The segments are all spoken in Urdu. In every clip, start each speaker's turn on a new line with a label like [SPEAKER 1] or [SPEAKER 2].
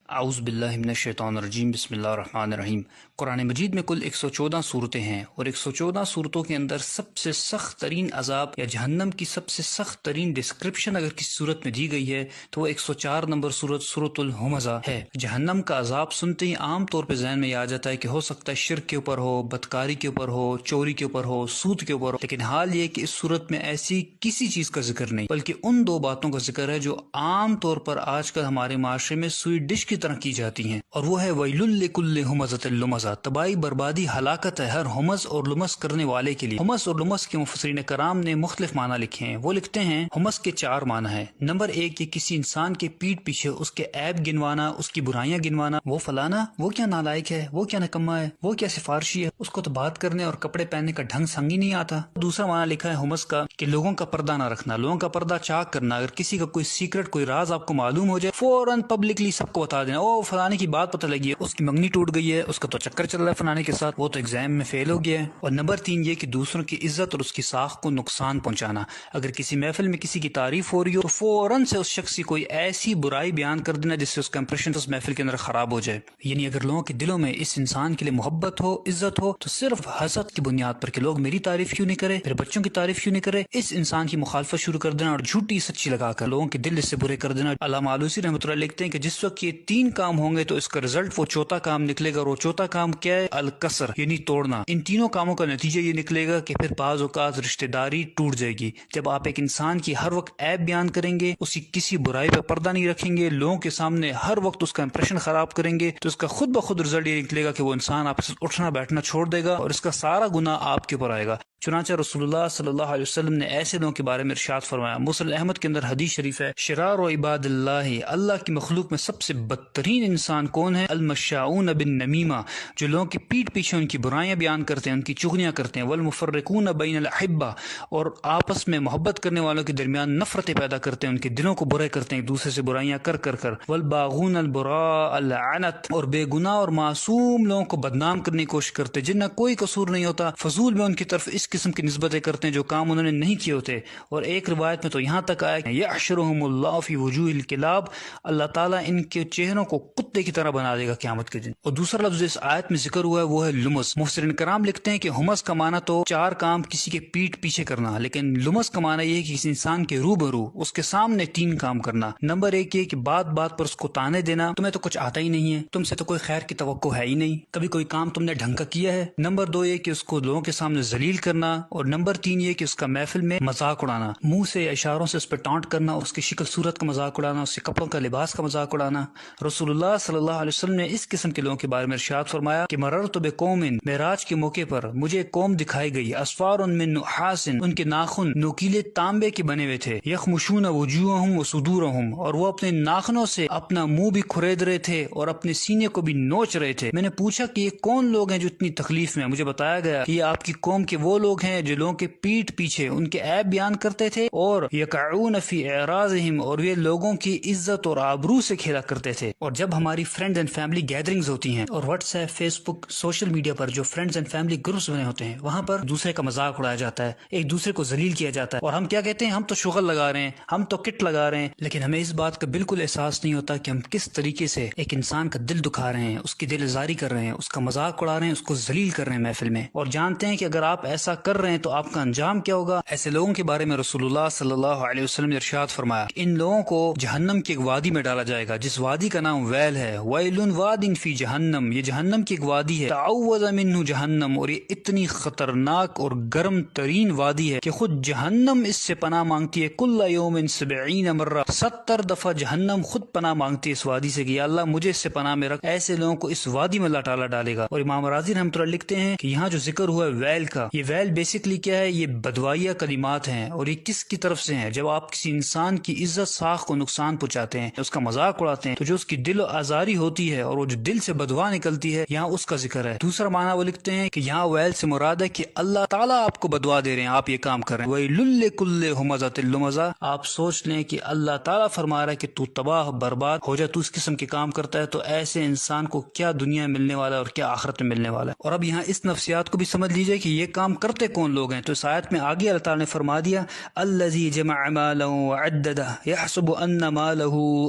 [SPEAKER 1] اعوذ باللہ من الشیطان الرجیم بسم اللہ الرحمن الرحیم۔ قرآن مجید میں کل 114 صورتیں ہیں اور 114 صورتوں کے اندر سب سے سخت ترین عذاب یا جہنم کی سب سے سخت ترین ڈسکرپشن اگر کسی صورت میں دی گئی ہے تو وہ 104 نمبر صورت سورۃ الہمزہ ہے۔ جہنم کا عذاب سنتے ہی عام طور پہ ذہن میں یہ آ جاتا ہے کہ ہو سکتا ہے شرک کے اوپر ہو، بدکاری کے اوپر ہو، چوری کے اوپر ہو، سود کے اوپر ہو، لیکن حال یہ کہ اس صورت میں ایسی کسی چیز کا ذکر نہیں بلکہ ان دو باتوں کا ذکر ہے جو عام طور پر آج کل ہمارے معاشرے میں سوئی ڈش کی طرح کی جاتی ہیں، اور وہ ہے ویل لکل ہمزۃ لمزہ، تباہی بربادی ہلاکت ہے ہر ہمز اور لمز کرنے والے کے لیے۔ ہمز اور لمز کے مفسرین کرام نے مختلف معنی لکھے ہیں۔ وہ لکھتے ہیں ہمز کے 4 معنی ہیں۔ نمبر 1 یہ کسی انسان کے پیٹھ پیچھے اس کے عیب گنوانا، اس کی برائیاں گنوانا، وہ فلانا وہ کیا نالائق ہے، وہ کیا نکما ہے، وہ کیا سفارشی ہے، اس کو تو بات کرنے اور کپڑے پہننے کا ڈھنگ سنگ ہی نہیں آتا۔ دوسرا معنی لکھا ہے ہمز کا کہ لوگوں کا پردہ نہ رکھنا، لوگوں کا پردہ چاک کرنا، اگر کسی کا کوئی سیکرٹ کوئی راز آپ کو معلوم ہو جائے فوراً پبلکلی سب کو بتا دینا، او فلانے کی بات پتہ لگی ہے، اس کی منگنی ٹوٹ گئی ہے، اس کا تو چکر چل رہا ہے فلانے کے ساتھ، وہ تو ایگزام میں فیل ہو گیا ہے۔ اور نمبر 3 یہ کہ دوسروں کی عزت اور اس کی ساخت کو نقصان پہنچانا، اگر کسی محفل میں کسی کی تعریف ہو رہی ہو تو فوراً سے اس شخص کی کوئی ایسی برائی بیان کر دینا جس سے اس کا امپریشن اس محفل کے اندر خراب ہو جائے۔ یعنی اگر لوگوں کے دلوں میں اس انسان کے لیے محبت ہو، عزت ہو، تو صرف حسد کی بنیاد پر کہ لوگ میری تعریف کیوں نہیں کرے، میرے بچوں کی تعریف کیوں نہیں کرے، اس انسان کی مخالفت شروع کر دینا اور جھوٹی سچی لگا کر لوگوں کے دل اس سے برے کر دینا۔ علامہ آلوسی رحمۃ اللہ لکھتے ہیں کہ جس وقت یہ 3 کام ہوں گے تو اس کا رزلٹ وہ چوتھا کام نکلے گا، اور وہ چوتھا کام کیا ہے؟ الکسر، یعنی توڑنا۔ ان تینوں کاموں کا نتیجہ یہ نکلے گا کہ پھر بعض اوقات رشتہ داری ٹوٹ جائے گی۔ جب آپ ایک انسان کی ہر وقت عیب بیان کریں گے، اس کی کسی برائی پہ پردہ نہیں رکھیں گے، لوگوں کے سامنے ہر وقت اس کا امپریشن خراب کریں گے، تو اس کا خود بخود رزلٹ یہ نکلے گا کہ وہ انسان آپ سے اٹھنا بیٹھنا چھوڑ دے گا اور اس کا سارا گناہ آپ کے اوپر آئے گا۔ چنانچہ رسول اللہ صلی اللہ علیہ وسلم نے ایسے لوگوں کے بارے میں ارشاد فرمایا، مسند احمد کے اندر حدیث شریف ہے، شرار و عباد اللہ، اللہ کی مخلوق میں سب سے بدترین انسان کون ہے؟ المشاؤون بالنمیمہ، جو لوگوں کی پیٹھ پیچھے ان کی برائیاں بیان کرتے ہیں، ان کی چغلیاں کرتے ہیں، والمفرقون بین الاحبہ، اور آپس میں محبت کرنے والوں کے درمیان نفرتیں پیدا کرتے ہیں، ان کے دلوں کو برے کرتے ہیں ایک دوسرے سے برائیاں کر کر کر، والباغون البراء اللعنت، اور بے گناہ اور معصوم لوگوں کو بدنام کرنے کی کوشش کرتے جن کا کوئی قصور نہیں ہوتا، فضول میں ان کی طرف اس قسم کی نسبتیں کرتے ہیں جو کام انہوں نے نہیں کیے ہوتے۔ اور ایک روایت میں تو یہاں تک آیا کہ یحشرہم اللہ فی وجوہ الکلاب، اللہ تعالیٰ ان کے چہروں کو کتے کی طرح بنا دے گا قیامت کے دن۔ اور دوسرا لفظ اس آیت میں ذکر ہوا ہے وہ ہے لمز۔ مفسرین کرام لکھتے ہیں کہ ہمز کا معنی تو 4 کام کسی کے پیٹھ پیچھے کرنا، لیکن لمز کا معنی یہ ہے کہ کسی انسان کے روبرو اس کے سامنے 3 کام کرنا۔ نمبر 1 یہ کہ بات بات پر اس کو تانے دینا، تمہیں تو کچھ آتا ہی نہیں ہے، تم سے تو کوئی خیر کی توقع ہے ہی نہیں، کبھی کوئی کام تم نے ڈھنگ کا کیا ہے۔ نمبر 2 یہ کہ اس کو لوگوں کے سامنے ذلیل کرنا، اور نمبر 3 یہ کہ اس کا محفل میں مذاق اڑانا، منہ سے یا اشاروں سے اس پہ ٹانٹ کرنا، اس کی شکل صورت کا مذاق اڑانا، اس کے کپڑوں کا لباس کا مذاق اڑانا۔ رسول اللہ صلی اللہ علیہ وسلم نے اس قسم کے لوگوں کے بارے میں ارشاد فرمایا کہ مررت بقوم، معراج کے موقع پر مجھے قوم دکھائی گئی، اسفار من نحاس، ان کے ناخن نوکیلے تانبے کے بنے ہوئے تھے، یخمشون وجوہہم وصدورہم، اور وہ اپنے ناخنوں سے اپنا منہ بھی کھرید رہے تھے اور اپنے سینے کو بھی نوچ رہے تھے۔ میں نے پوچھا کہ یہ کون لوگ ہیں جو اتنی تکلیف میں ہیں؟ مجھے بتایا گیا کہ یہ آپ کی قوم کے وہ لوگ ہیں جو لوگوں کے پیٹھ پیچھے ان کے عیب بیان کرتے تھے، اور یقعون فی اعراضہم، اور یہ لوگوں کی عزت اور آبرو سے کھیلا کرتے تھے۔ اور جب ہماری فرینڈز اینڈ فیملی گیدرنگز ہوتی ہیں، اور واٹس ایپ، فیس بک، سوشل میڈیا پر جو فرینڈز اینڈ فیملی گروپس بنے ہوتے ہیں، وہاں پر دوسرے کا مذاق اڑایا جاتا ہے، ایک دوسرے کو ذلیل کیا جاتا ہے، اور ہم کیا کہتے ہیں؟ ہم تو شغل لگا رہے ہیں، ہم تو کٹ لگا رہے ہیں، لیکن ہمیں اس بات کا بالکل احساس نہیں ہوتا کہ ہم کس طریقے سے ایک انسان کا دل دکھا رہے ہیں، اس کی دل آزاری کر رہے ہیں، اس کا مذاق اڑا رہے ہیں، اس کو ذلیل کر رہے ہیں محفل میں، اور جانتے ہیں کہ اگر آپ ایسا کر رہے ہیں تو آپ کا انجام کیا ہوگا۔ ایسے لوگوں کے بارے میں رسول اللہ صلی اللہ علیہ وسلم نے ارشاد فرمایا کہ ان لوگوں کو جہنم کی ایک وادی میں ڈالا جائے گا جس وادی کا نام ویل ہے، ویل واد فی جہنم، یہ جہنم کی ایک وادی ہے، تعوذ منہ جہنم، اور یہ اتنی خطرناک اور گرم ترین وادی ہے کہ خود جہنم اس سے پناہ مانگتی ہے، کل یوم 70 مرہ، 70 دفعہ جہنم خود پناہ مانگتی ہے اس وادی سے کہ یا اللہ مجھے اس سے پناہ میں رکھ۔ ایسے لوگوں کو اس وادی میں اللہ تعالیٰ ڈالے گا۔ اور امام راضی رحمۃ اللہ لکھتے ہیں کہ یہاں جو ذکر ہوا ہے ویل کا، یہ ویل بیسکلی کیا ہے؟ یہ بدوائیہ کلمات ہیں، اور یہ کس کی طرف سے ہیں؟ جب آپ کسی انسان کی عزت ساخ کو نقصان پہنچاتے ہیں، اس کا مذاق اڑاتے ہیں، تو جو اس کی دل و آزاری ہوتی ہے اور وہ جو دل سے بدوا نکلتی ہے، یہاں اس کا ذکر ہے۔ دوسرا معنی وہ لکھتے ہیں کہ یہاں ویل سے مراد ہے کہ اللہ تعالیٰ آپ کو بدوا دے رہے ہیں، آپ یہ کام کر رہے ہیں، ویل لکل ہمزۃ لمزہ، آپ سوچ لیں کہ اللہ تعالیٰ فرما رہا ہے کہ تو تباہ برباد ہو جائے، تو اس قسم کے کام کرتا ہے، تو ایسے انسان کو کیا دنیا ملنے والا ہے اور کیا آخرت میں ملنے والا ہے۔ اور اب یہاں اس نفسیات کو بھی سمجھ لیجئے کہ یہ کام کرتے کون لوگ ہیں۔ تو اس آیت میں آگے اللہ تعالیٰ نے فرما دیا، الذی جمع مالا وعددہ یحسب ان مالہ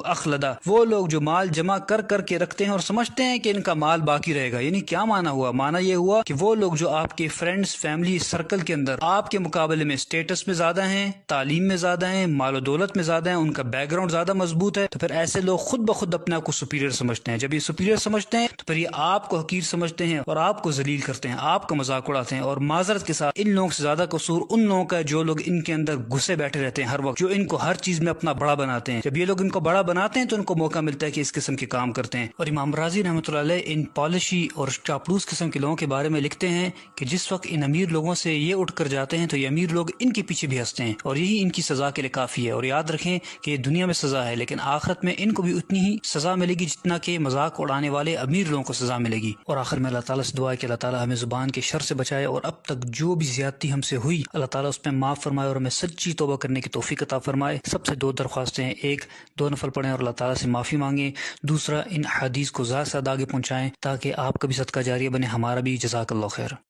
[SPEAKER 1] اخلدہ، وہ لوگ جو مال جمع کر کر کے رکھتے ہیں اور سمجھتے ہیں کہ ان کا مال باقی رہے گا. یعنی کیا معنی ہوا؟ معنی یہ ہوا کہ وہ لوگ جو آپ کے فرینڈز فیملی سرکل کے اندر آپ کے مقابلے میں اسٹیٹس میں زیادہ ہیں، تعلیم میں زیادہ ہیں، مال و دولت میں زیادہ ہیں، ان کا بیک گراؤنڈ زیادہ مضبوط ہے، تو پھر ایسے لوگ خود بخود اپنے آپ کو سپیریئر سمجھتے ہیں. جب یہ سپیریئر سمجھتے ہیں تو پھر یہ آپ کو حقیر سمجھتے ہیں اور آپ کو ذلیل کرتے ہیں، آپ کا مذاق اڑاتے ہیں. اور معذرت کے ساتھ ان لوگوں سے زیادہ قصور ان لوگوں کا ہے جو لوگ ان کے اندر گھسے بیٹھے رہتے ہیں ہر وقت، جو ان کو ہر چیز میں اپنا بڑا بناتے ہیں. جب یہ لوگ ان کو بڑا بناتے ہیں تو ان کو موقع ملتا ہے کہ اس قسم کے کام کرتے ہیں. اور امام رازی رحمۃ اللہ علیہ ان پالشی اور چاپلوس قسم کے لوگوں کے بارے میں لکھتے ہیں کہ جس وقت ان امیر لوگوں سے یہ اٹھ کر جاتے ہیں تو یہ امیر لوگ ان کے پیچھے بھی ہنستے ہیں، اور یہی ان کی سزا کے لیے کافی ہے. اور یاد رکھیں کہ دنیا میں سزا ہے لیکن آخرت میں ان کو بھی اتنی ہی سزا ملے گی جتنا کہ مذاق اڑانے والے امیر لوگوں کو سزا ملے گی. اور آخر میں اللہ تعالیٰ سے دعا ہے کہ اللہ تعالیٰ ہمیں زبان کے شر سے بچائے، اور اب تک جو بھی زیادتی ہم سے ہوئی اللہ تعالیٰ اس میں معاف فرمائے اور ہمیں سچی توبہ کرنے کی توفیق عطا فرمائے. سب سے دو درخواستیں ہیں، ایک 2 نفل پڑھیں اور اللہ تعالیٰ سے معافی مانگیں، دوسرا ان حدیث کو زیادہ سے زیادہ آگے پہنچائیں تاکہ آپ کا بھی صدقہ جاریہ بنے، ہمارا بھی. جزاک اللہ خیر.